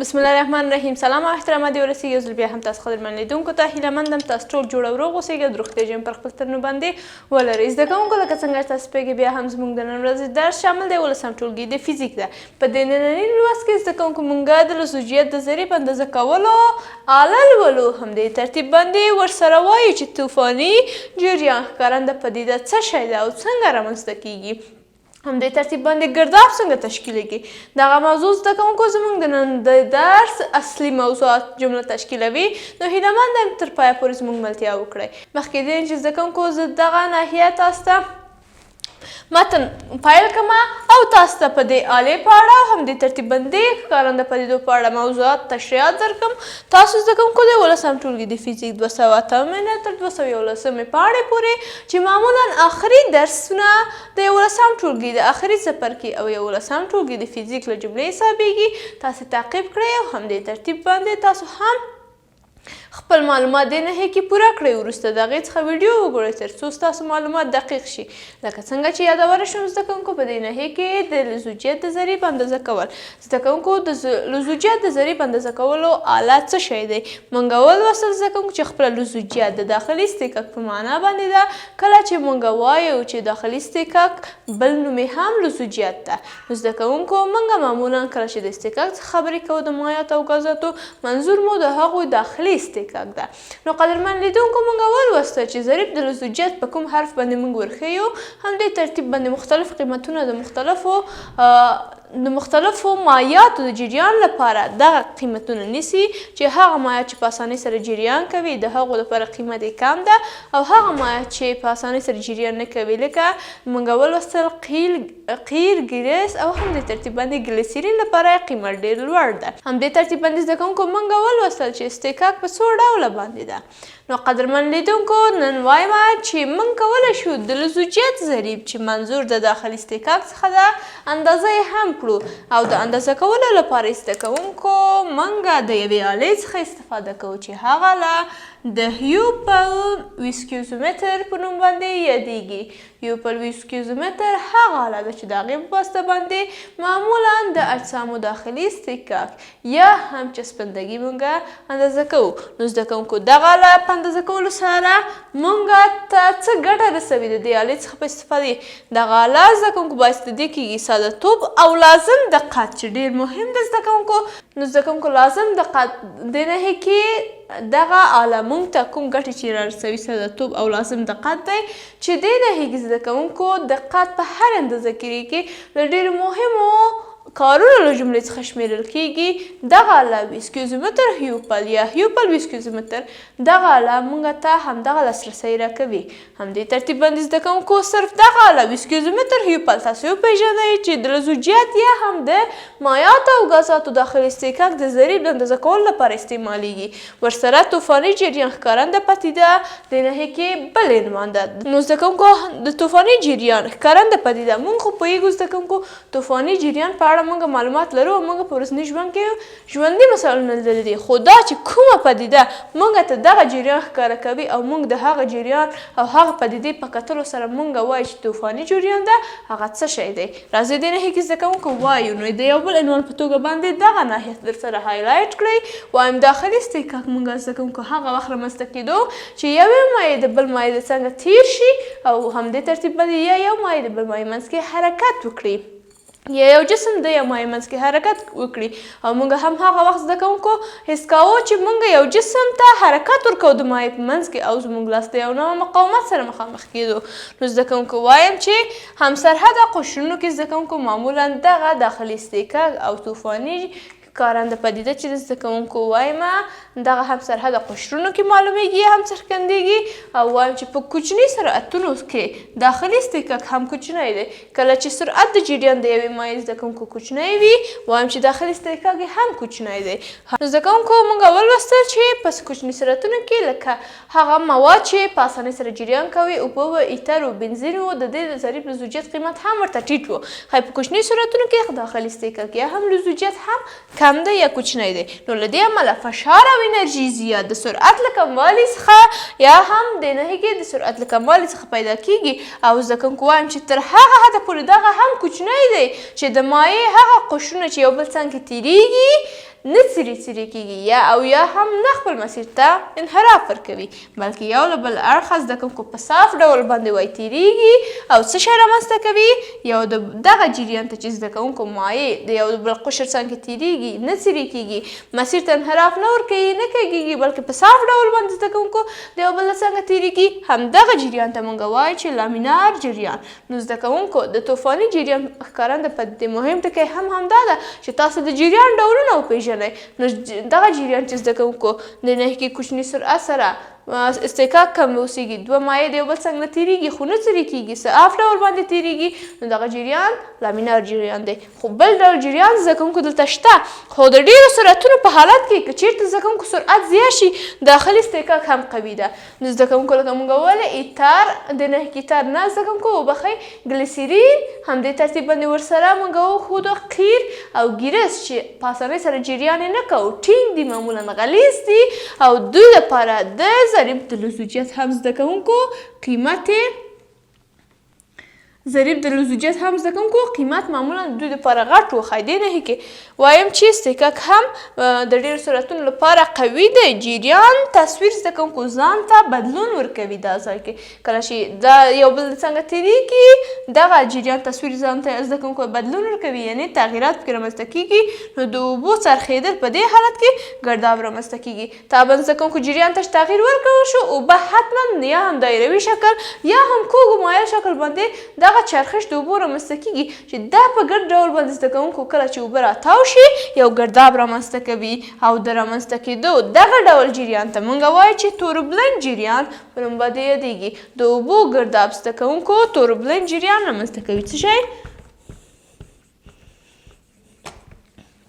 بسم الله الرحمن الرحیم. سلام او احترامات دې ورسیږي. یو ځل بیا هم تاسو خدمت لیدونکو ته هیله مندم تاسو ټول جوړ او روغ اوسئ. د روغتیا جام پر خپل ترنو باندې ولرئ. زده کوونکو لکه څنګه تاسو پوهیږئ بیا هم زموږ د نن ورځې درس شامل دی یوولسم ټولګي د فزیک ده. په دې ننني لوست کې زده کوونکو موږ د لزوجیت د ضریب اندازه کولو آله لولو. همدې ترتیب باندې ورسره وایو چې طوفاني جریان ښکارنده پدیده څه شی ده او څنګه رامنځته کیږي. همدې ترتیب باندې ګرداب څنګه تشکیلیږي. دغه موضوع زده کوونکو زموږ د نن د درس اصلي موضوعات جمله تشکیلوي. نو هیله مند یم تر پایه پورې زموږ ملتیا وکړئ. مخکې دې چې زده کوونکو زه دغه ناحیه تاسو ته متن پیل کړم او تاسو ته په دې آلې په اړه او همدې ترتیب باندې ښکارنده پدیدو په اړه موضوعات تشریحات درکړم. تاسو زده کوونکو د یوولسم ټولګي د فزیک 208 نه تر 211 پاڼې پورې چې معمولا آخري درسونه د یوولسم ټولګي د آخري څپرکي او یوولسم ټولګي د فزیک له جملې حسابېږي. تاسو تعقیب کړئ او همدې ترتیب باندې تاسو هم خپل معلومات دې ناحیې کې پوره کړئ. وروسته د هغې څخه ویډیو وګورئ تر څو ستاسو معلومات دقیق شي. لکه څنګه چې یادولی شوم زده کوونکو په دې ناحیې کې د لزوجیت د ضریب اندازه کول. زده کوونکو د لزوجیت د ضریب اندازه کولو آله څه شی دی؟ موږ ولوستل زده کوونکو چې خپله لزوجیت د داخلي استکاک په معنا باندې ده. کله چې موږ وایو چې داخلي استکاک بل نوم یې هم لزوجیت ده. نو زده کوونکو موږ معمولا کله چې د استکاک څخه خبرې کوو د مایعاتو او ګازاتو منظور مو د هغوی داخلي استکاک ده. نو قدرمن لیدونکو موږ ولوسته چې ضریب د لزوجیت په کوم حرف باندې موږ ورښیو. همدې ترتیب باندې مختلف قیمتونه د مختلفو مایعاتو د جریان لپاره دغه قیمتونه نیسي چې هغه مایعات چې په اسانۍ سره جریان کوي د هغو لپاره قیمت یې کم ده او هغه مایعات چې په اسانۍ سره جریان نه کوي لکه موږ ولوستل قیر ګیرس او همدې ترتیب باندې ګلیسرین لپاره قیمت ډېر لوړ ده. همدې ترتیب باندې زده کوونکو موږ ولوستل چې استکاک په څو ډوله باندې ده. نو قدرمن لیدونکو نن وایم چې موږ کولی شو د لزوجیت ضریب چې منظور د داخلي استکاک څخه ده اندازه یې هم کړو او د اندازه کولو لپاره زده کوونکو موږ د یوې آلې څخه استفاده کوو چې هغه له د هیوپل ویسکیوزومتر په نوم باندې یادیږي. هیوپل ویسکیوزومتر هغه آله ده چې د هغې په واسطه باندې معمولا د اجسامو داخلي استکاک یا هم چسپندګي موږ اندازه کوو. نو زده کوونکو دغه آله په اندازه کولو سره موږ ته څه ګټه رسوي د دې آلې څخه په استفادې دغه آله زده کوونکو باعث د دې کېږي ساده توب او لازم دقت چې ډېر مهم ده زده کوونکو. نو زده کوونکو لازم دقت د ناحیې کې دغه آله موږ ته کوم ګټې چې رارسوي ساده توب او لازم دقت دی چې دې ناحیې کې زده کوونکو دقت په هر اندازه کې له ډېرو مهمو کارونو له جملې څخه شمیرل کیږي. دغه آله ویسکیوزومتر هیوپل یا هیوپل ویسکیوزومتر دغه آله موږ ته همدغه لاسرسی راکوي. همدې ترتیب باندې زده کوونکو صرف دغه آله ویسکیوزومتر هیوپل تاسو وپېژنئ چې د لزوجیت یا هم د مایعاتو او ګازاتو داخلي استکاک د ضریب د اندازه کولو لپاره استعمالیږي. ورسره طوفاني جریان ښکارنده پدیده د ناحیې کې بل عنوان ده. نو زده کوونکو د طوفاني جریان ښکارنده پدیده موږ خو پوهېږو زده کوونکو طوفاني جریان په اړه موږ معلومات لرو او موږ په ورځني ژوند کې ژوندي مثالونه لیدلي دي. خو دا چې کومه پدیده موږ ته دغه جریان ښکاره کوي او موږ د هغه جریان او هغه پدیدې په کتلو سره موږ وایو چې طوفاني جریان ده هغه څه شی دی. راځئ دې ناحیې کې زده کوونکو وایو. نو د یو بل عنوان په توګه باندې دغه ناحیه درسره هایلایټ کړئ. وایم داخلي استکاک موږ زده کوونکو هغه وخت رامنځته کېدو چې یوې مایع د بل مایع د څنګه تیر شي او همدې ترتیب باندې یا یو مایع د بل مایع منځ کې حرکت وکړي یا یو جسم د یو مایع منځ کې حرکت وکړي. او موږ هم هغه وخت زده کوونکو حس کوو چې موږ یو جسم ته حرکت ورکوو د مایع په منځ کې او زموږ لاس د یو نوع مقاومت سره مخامخ کېدو. نو زده کوونکو وایم چې همسرحده قشرونو کې زده کوونکو معمولا دغه داخلي استکاک او طوفاني ښکارنده پدیده چې زده کوونکو وایم دغه هم سرحده قشرونو کې معلومیږي یا هم څرګندیږي. او وایم چې په کوچني سرعتونو کې داخلي استکاک هم کوچنی دی. کله چې سرعت د جریان د یوې مایع زده کوونکو کوچنی وي وایم چې داخلي استکاک هم کوچنی دی. زده کوونکو موږ ولوستل چې په کوچني سرعتونو کې لکه هغه مواد چې په اسانۍ سره جریان کوي اوبه و ایتر و بنزین و د دې د ضریب لزوجیت قیمت هم ورته ټیټ و. خو په کوچني سرعتونو کې داخلي استکاک یا هم لزوجیت هم کم دی یا کوچنی دی. نو له دې امله فشار او انرژي زیات د سرعت له کموالي څخه یا هم د ناحیې کې د سرعت له کموالي څخه پیدا کیږي. او زده کوونکو وایم چې تر هغه حده پورې دغه هم کوچنی دی چې د مایع هغه قشرونه چې یو بل څنګ کې تیریږي نه څیرې کیږي یا هم نه خپل مسیر ته انحراف ورکوي بلکې یو له بل اړخه زده کوونکو په صاف ډول باندې وایي تیریږي او څه شی رامنځته کوي یو دغه جریان ته چې زده کوونکو مایع د یو بل قشر څنګ کې تیریږي نه څیرې کیږي مسیر ته انحراف نه ورکوي نه کیږي بلکې په صاف ډول باندې زده کوونکو د یو بل څنګه تیریږي همدغه جریان ته موږ وایو چې لامینار جریان نو زده کوونکو د طوفاني جریان ښکارنده پدیدې مهم ټکی هم همدا ده چې تاسو د جریان ډولونه وپېژنئ نو دغه جریان چې زده کوونکو د نهیګي کوچني سرعت سره استحقاق کم اوسیږي دوه مایع د یو بل څنګ نه تیریږي خو نه څیرې کیږي صاف ډول باندې تیریږي نو دغه جریان لامینار جریان دی خو بل ډول جریان زده کوونکو دلته شته خو د ډېرو سرعتونو په حالت کې که چیرته زده کوونکو سرعت زیات شي داخلي استحقاق هم قوي ده نو زده کوونکو لکه موږ وویل ایتار د نهیګي تار نه زده کوونکو وبښئ ګلیسرین همدې ترتیب باندې ورسره موږ وښودو قیر او ګیرس چې په اسانۍ سره جریان یې نه کوو ټینګ دي معمولا غلیظ دي او دوی لپاره د ضریب د لزوجیت هم زده کوونکو قیمت ضریب د لزوجیت هم زده کوونکو قیمت معمولا د دوی لپاره غټ وښایي دې نهي کې وایم چې استحقاق هم د ډېرو سرعتونو لپاره قوي دی جریان تصویر زده کوونکو ځان ته بدلون ورکوي دا ځای کې کله چې دا یو بل څنګه تیریږي دغه جریان تصویر ځان ته زده کوونکو بدلون ورکوي یعنې تغییرات پکې رامنځته کیږي نو د اوبو څرخېدل په دې حالت کې ګرداب رامنځته کیږي طبعا زده کوونکو جریان ته تغییر ورکول شو اوبه حتما یا هم دایروي شکل یا هم کوږ مایل شکل باندې دغه چرخش د اوبو رامنځته کیږي چې دا په ګډ ډول باندې زده کوونکو کله چې اوبه راتاو شي یو ګرداب رامنځته کوي او د رامنځته کېدو دغه ډول جریان ته موږ وایو چې توربلند جریان په نوم باندې یادیږي د اوبو ګرداب زده کوونکو توربلند جریان رامنځته کوي څه شی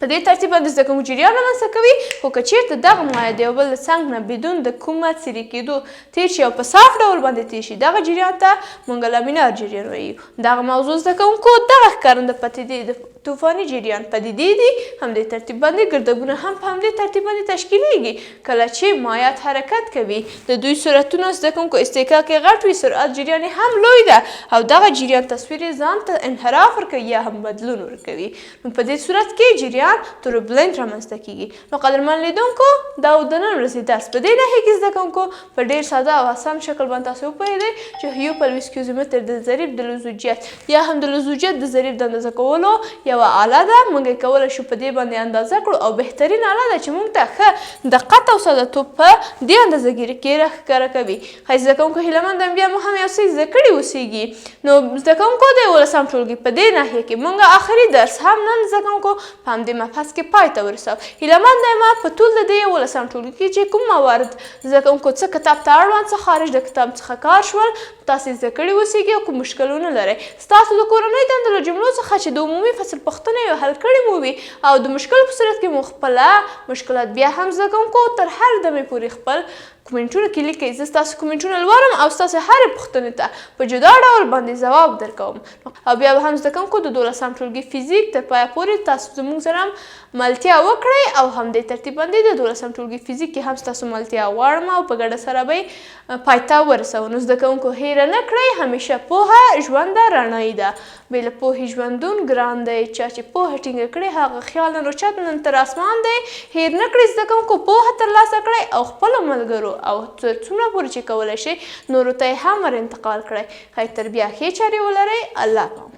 په دې ترتیب باندې زده کوونکو جریان رامنځته کوي خو که چیرته دغه مایع د یو بل څنګ نه بدون د کومه څیرې کېدو تېر شي او په صاف ډول باندې تېر شي دغه جریان ته موږ لامینار جریان وایو دغه موضوع زده کوونکو دغه ښکارنده پدیدې د طوفاني جریان پدیدې دي همدې ترتیب باندې ګردابونه هم په همدې ترتیب باندې تشکیلیږي کله چې مایعات حرکت کوي د دوی سرعتونه زده کوونکو استحقاق یې غټ وي سرعت جریان یې هم لوی ده او دغه جریان تصویر یې ځان ته انحراف ورکوي یا هم بدلون ورکوي نو په دې صورت کې جریان توربلند رامنځته کیږي نو قدرمن لیدونکو دا و د نن ورځې درس په دې نښې کې زده کوونکو په ډېر ساده او اسان شکل باندې تاسو وپوهېدئ چې هیوپلویسکیوزومتر د ضریب د لزوجیت یا هم د لزوجیت د ضریب د اندازه کولو یوه آله ده موږ یې کولی شو په دې باندې اندازه کړو او بهترین آله ده چې موږ ته ښه دقت او سادهتوب په دې اندازهګیري کې راښکاره کوي ښایي زده کوونکو هیله بیا مو هم یو څه زده کړي اوسیږي نو زده کوونکو د یوولسم ټولګي په دې ناحیه کې موږ آخري درس هم نن زده کوونکو په همدې مبحث کې پای ته ورسو هیلهمند یم په ټول د دې یوولسم ټولګي کې چې کوم موارد زده کوونکو څه کتاب ته اړوند څه خارج د کتاب څخه کار شول تاسې زده کړي اوسیږي او کوم مشکلونه لرئ ستاسو د کورنۍ دندو له جملو څخه چې د عمومي فصل پوښتنې حل کړې مو وي او د مشکل په صورت کې مو خپله مشکلات بیا هم زده کوونکو تر هر دمې پورې خپل کومنټونه کې لیکئ زه ستاسو کومنټونه لولم او ستاسو هرې پوښتنې ته په جدا ډول باندې ځواب درکوم او بیا به هم زده کوونکو د دولسم ټولګي فزیک تر پایه پورې تاسو زموږ سره ملتیا وکړئ او همدې ترتیب باندې د دولسم ټولګي فزیک کې هم ستاسو ملتیا غواړم او په ګډه سره به یې پای ته ورسوو نو زده کوونکو هیره نه کړئ همیشه پوهه ژونده رڼایي ده بې له پوهې ژوندون ګران دی چا چې پوهه ټینګه کړې هغه خیال نن اوچت نن تر اسمان دی هیر نه کړئ زده کوونکو پوهه ترلاسه کړئ او خپلو ملګرو او څومره پورې چې کولی شئ نورو ته یې هم ور انتقال کړئ ښایي تر بیا ښې چارې ولرئ الله پام